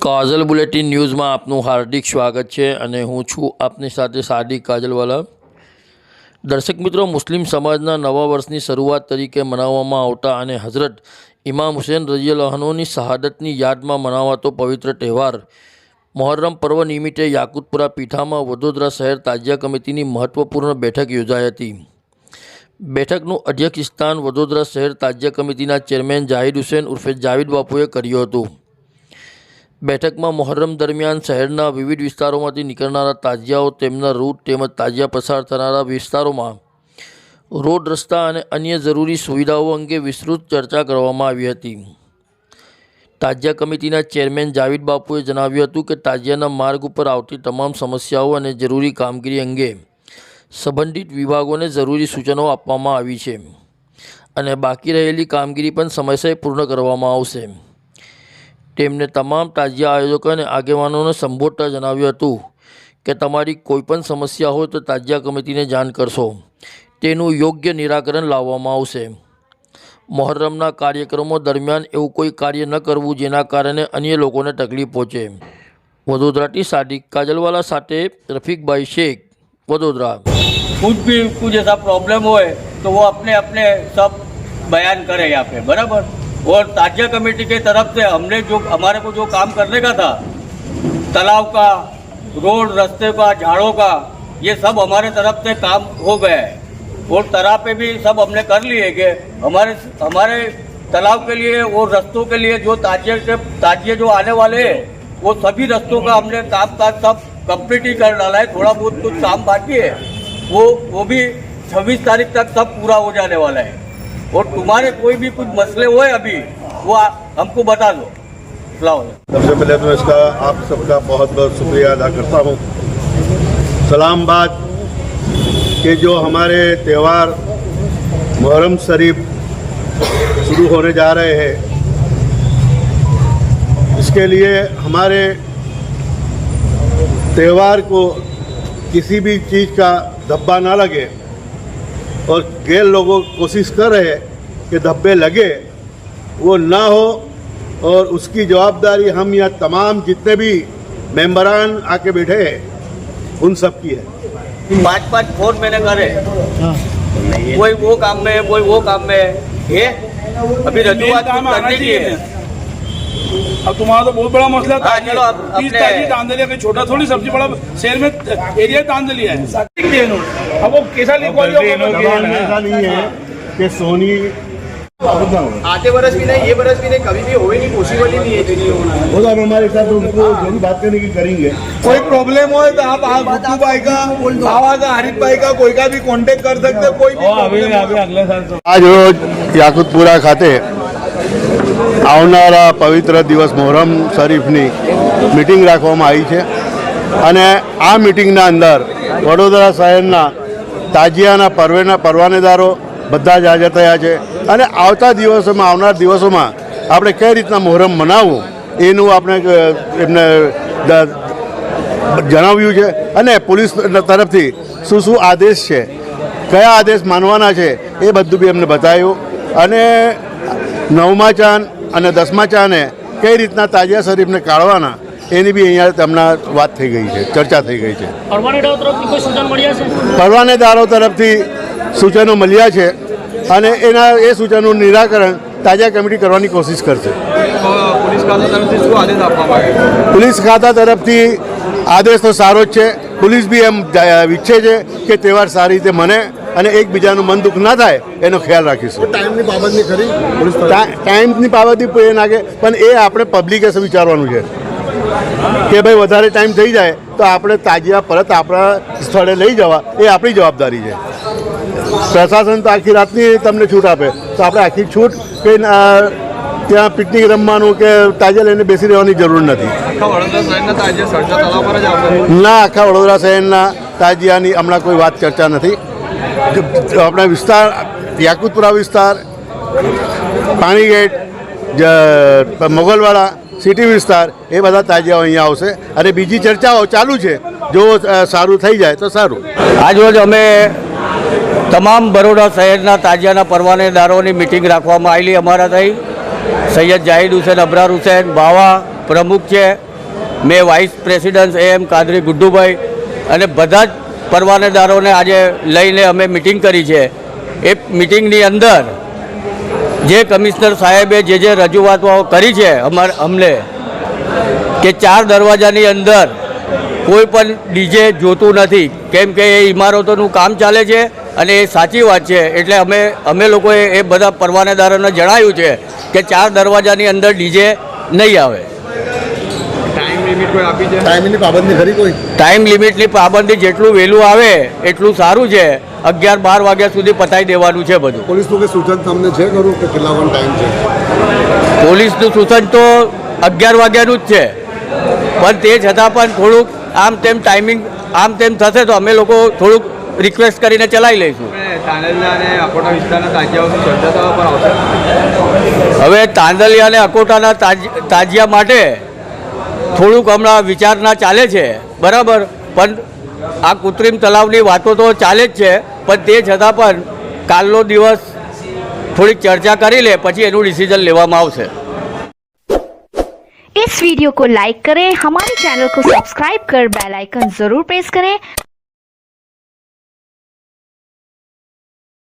કાજલ bulletin ન્યૂઝમાં આપનું હાર્દિક સ્વાગત છે અને હું છું આપની સાથે સાદિક કાજલવાલા। દર્શક મિત્રો, મુસ્લિમ સમાજના નવા વર્ષની શરૂઆત તરીકે મનાવવામાં આવતા અને હઝરત ઇમામ હુસૈન રઝિયલ્લાહુ અન્હુની શહાદતની યાદમાં મનાવાતો પવિત્ર તહેવાર મોહર્રમ પર્વ નિમિત્તે યાકુતપુરા પીઠામાં વડોદરા શહેર તાજિયા કમિટીની મહત્વપૂર્ણ બેઠક યોજાઈ હતી। બેઠકનું અધ્યક્ષસ્થાન વડોદરા શહેર તાજિયા કમિટીના ચેરમેન જાહિદ હુસૈન ઉર્ફે જાવેદ બાપુએ કર્યું હતું। બેઠકમાં મોહર્રમ દરમિયાન શહેરના વિવિધ વિસ્તારોમાંથી નીકળનારા તાજિયાઓ, તેમના રૂટ તેમજ તાજિયા પસાર થનારા વિસ્તારોમાં રોડ, રસ્તા અને અન્ય જરૂરી સુવિધાઓ અંગે વિસ્તૃત ચર્ચા કરવામાં આવી હતી। તાજિયા કમિટીના ચેરમેન જાવેદ બાપુએ જણાવ્યું હતું કે તાજિયાના માર્ગ ઉપર આવતી તમામ સમસ્યાઓ અને જરૂરી કામગીરી અંગે સંબંધિત વિભાગોને જરૂરી સૂચનો આપવામાં આવી છે અને બાકી રહેલી કામગીરી પણ સમયસર પૂર્ણ કરવામાં આવશે। તેમણે તમામ તાજિયા આયોજકો અને આગેવાનોને સંબોધતા જણાવ્યું હતું કે તમારી કોઈપણ સમસ્યા હોય તો તાજિયા કમિટીને જાણ કરશો, તેનું યોગ્ય નિરાકરણ લાવવામાં આવશે। મોહર્રમના કાર્યક્રમો દરમિયાન એવું કોઈ કાર્ય ન કરવું જેના કારણે અન્ય લોકોને તકલીફ પહોંચે। વડોદરાથી સાદિક કાજલવાલા સાથે રફીકભાઈ શેખ, वडोदरा। कुछ ऐसा प्रॉब्लम हो तो वो अपने अपने सब बयान करें यहाँ पे, बराबर। और ताजिया कमेटी के तरफ से हमने जो हमारे को जो काम करने का था, तालाब का, रोड, रास्ते का, झाड़ों का, ये सब हमारे तरफ से काम हो गया है। और तरह पे भी सब हमने कर लिए कि हमारे तालाब के लिए और रस्तों के लिए जो ताजिए जो आने वाले हैं वो सभी रस्तों का हमने काम काज सब कंप्लीट ही कर डाला है। थोड़ा बहुत कुछ काम बाकी है, वो भी 26 तारीख तक सब पूरा हो जाने वाला है। और तुम्हारे कोई भी कुछ मसले हो अभी वो हमको बता दो। सबसे पहले तो इसका आप सबका बहुत बहुत शुक्रिया अदा करता हूँ। सलाम बात कि जो हमारे त्यौहार मुहर्रम शरीफ शुरू होने जा रहे हैं, इसके लिए हमारे त्यौहार को किसी भी चीज़ का धब्बा ना लगे और गैर लोगों कोशिश कर रहे हैं कि धब्बे लगे, वो ना हो। और उसकी जवाबदारी हम यहाँ तमाम जितने भी मेंबरान आके बैठे हैं उन सब की है। 5-5 फोन मैंने करे, कोई वो काम में है, कोई वो काम में है। अभी रजूआत करने की है। अब तुम्हारा तो बहुत बड़ा मसला था। चलो 30 ताजी तांदलिया के छोटा थोड़ी सब्जी बड़ा शहर में एरिया तांदलिया है। अब वो कैसा ऐसा नहीं है कि सोनी आते बरस भी नहीं, ये बरस भी नहीं, कभी भी होए नहीं, पॉसिबल ही नहीं है। वो तो हम हमारे साथ उनको जो भी बात करने की करेंगे। कोई प्रॉब्लम हो तो आप गुड्डू भाई का, बाबा का, हरित भाई का, कोई का भी कांटेक्ट कर सकते हैं। कोई भी आज रोज याकुतपुरा खाते આવનારા પવિત્ર દિવસ મોહરમ શરીફની મિટિંગ રાખવામાં આવી છે અને આ મિટિંગના અંદર વડોદરા શહેરના તાજિયાના પરવાનેદારો બધા જ હાજર થયા છે અને આવતા દિવસોમાં, આવનાર દિવસોમાં આપણે કઈ રીતના મોહરમ મનાવવું એનું આપણે એમને જણાવ્યું છે અને પોલીસ તરફથી શું આદેશ છે, કયા આદેશ માનવાના છે એ બધું બી એમને બતાવ્યું અને 9મા ચાંદ અને 10મા ચાંદે કઈ રીતના તાજિયા શરીફને કાઢવાના એની બી અહીંયા તેમના વાત થઈ ગઈ છે, ચર્ચા થઈ ગઈ છે। પરવાનેદારો તરફથી સૂચનો મળ્યા છે અને એ સૂચનોનું નિરાકરણ તાજિયા કમિટી કરવાની કોશિશ કરશે। પોલીસ ખાતા તરફથી આદેશ તો સારો જ છે। પોલીસ બી એમ ઈચ્છે છે કે તહેવાર સારી રીતે મને અને એકબીજાનું મન દુઃખ ના થાય એનો ખ્યાલ રાખીશું। ટાઈમની પાબંદી ખરી, ટાઈમની પાબંદી એ નાખે પણ એ આપણે પબ્લિકે વિચારવાનું છે કે ભાઈ વધારે ટાઈમ થઈ જાય તો આપણે તાજિયા પરત આપણા સ્થળે લઈ જવા એ આપણી જવાબદારી છે। પ્રશાસન તો આખી રાતની તમને છૂટ આપે તો આપણે આખી છૂટ કે ત્યાં પિકનિક રમવાનું કે તાજિયા લઈને બેસી રહેવાની જરૂર નથી। ના, આખા વડોદરા શહેરના તાજિયાની હમણાં કોઈ વાત ચર્ચા નથી। આપણા વિસ્તાર યાકુતપુરા વિસ્તાર, પાણીગેટ, મોગલવાડા, સિટી વિસ્તાર એ બધા તાજિયાઓ અહીંયા આવશે અને બીજી ચર્ચાઓ ચાલુ છે। જો સારું થઈ જાય તો સારું। આજરોજ અમે તમામ બરોડા શહેરના તાજિયાના પરવાનેદારોની મિટિંગ રાખવામાં આવેલી। અમારા થઈ સૈયદ જાહિદ હુસૈન, અબરાર હુસૈન, બાવા પ્રમુખ છે મેં vice president AM Kadri Guddubhai અને બધા જ પરવાનેદારોને આજે લઈને અમે મિટિંગ કરી છે. એ મિટિંગની અંદર જે કમિશનર સાહેબે જે રજૂઆતો કરી છે અમને કે 4 દરવાજાની અંદર કોઈ પણ ડીજે જોતું નથી, કેમ કે એ ઇમારતોનું કામ ચાલે છે અને એ સાચી વાત છે. એટલે અમે લોકોએ એ બધા પરવાનેદારોને જણાવ્યું છે કે 4 દરવાજાની અંદર ડીજે નહીં આવે. ટાઈમ લિમિટ કોઈ આપી છે? ટાઈમની પાબંદી ખરી કોઈ? ટાઈમ લિમિટની પાબંદી જેટલું વહેલું આવે એટલું સારું છે. 11-12 વાગ્યા સુધી પતાવી દેવાનું છે બધું. પોલીસનું કે સૂચન તમને છે ખરું કે કેટલા વાર ટાઈમ છે? પોલીસનું સૂચન તો 11 વાગ્યાનું જ છે, પણ તે છતાં પણ થોડુંક આમ તેમ ટાઈમિંગ આમ તેમ થશે તો અમે લોકો થોડુંક રિક્વેસ્ટ કરીને ચલાવી લઈશું. તાંદલિયા અને અકોટા વિસ્તારના તાજિયાઓની ચર્ચા પર આવશે. હવે તાંદલિયા અને અકોટાના તાજિયા માટે થોડુંક હમણાં વિચારણા ચાલે છે, બરાબર, પણ આ કૃત્રિમ તલાવની વાતો તો ચાલે જ છે, પણ તે છતાં પણ કાલનો દિવસ થોડીક ચર્ચા કરી લે પછી એનું ડિસિઝન લેવામાં આવશે. इस वीडियो को लाइक करें, हमारे चैनल को सब्सक्राइब कर बेल आइकन जरूर प्रेस करें